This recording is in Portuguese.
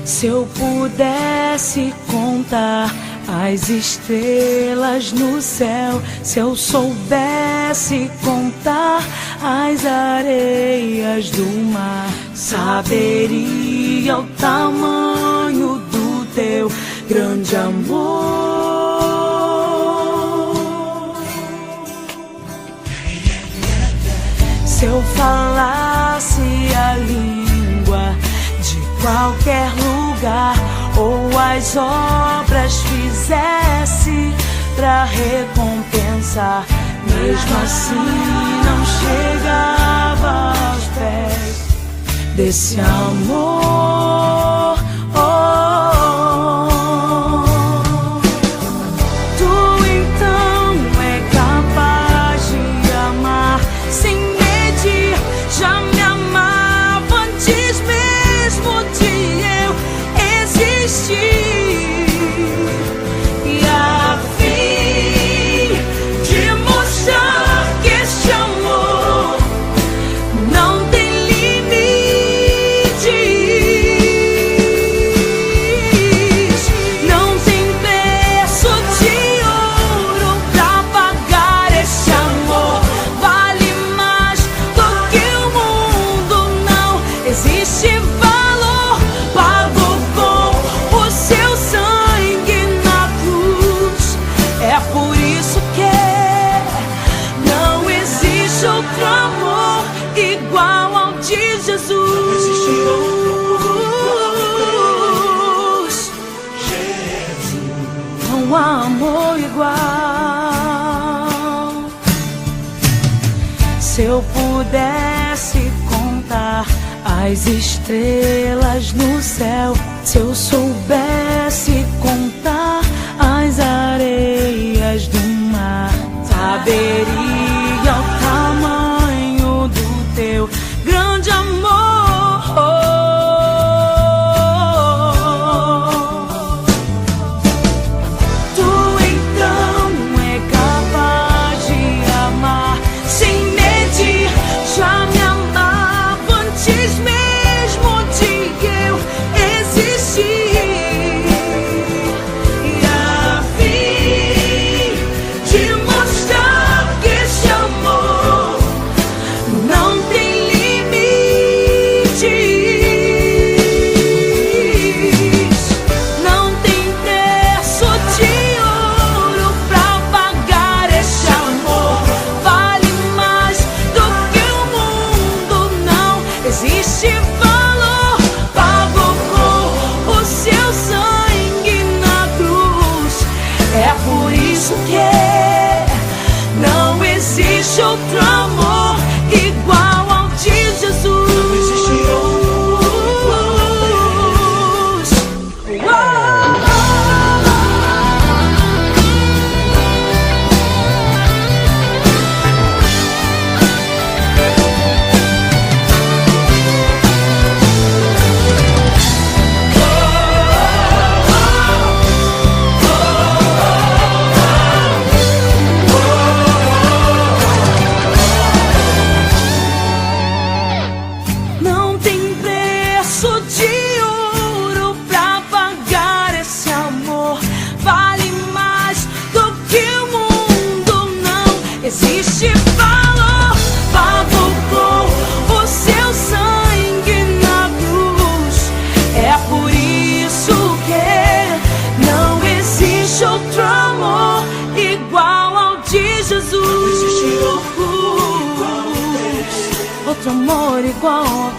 Se eu pudesse contar as estrelas no céu, se eu soubesse contar as areias do mar, saberia o tamanho do teu grande amor. Se eu falasse a língua de qualquer lugar, ou as obras fizesse pra recompensar, mesmo assim não chegava aos pés desse amor. Tu então é capaz de amar sem medir, já me amava antes mesmo de eu existir. E a fim de mostrar que este amor não tem limites, não tem preço de ouro pra pagar. Este amor vale mais do que o mundo, não existe valor pago com o seu sangue na cruz. É por isso que não existe outro amor igual ao de Jesus. Não há amor igual. Se eu pudesse contar as estrelas no céu, se eu soubesse contar as areias do mar, saberia o tamanho do teu grande amor. Tu então é capaz de amar sem medir, já me amava antes mesmo de eu existir. E a fim de mostrar que este amor não tem limites, não tem preço de ouro pra pagar. Este amor vale mais do que o mundo, não existe valor pago com o seu sangue na cruz. É por isso que não existe outro amor igual ao de Jesus. Não tem preço de ouro pra pagar. Esse amor vale mais do que o mundo, não existe valor pago com o seu sangue na cruz. É por isso que não existe outro amor igual ao de Jesus. Outro amor igual ao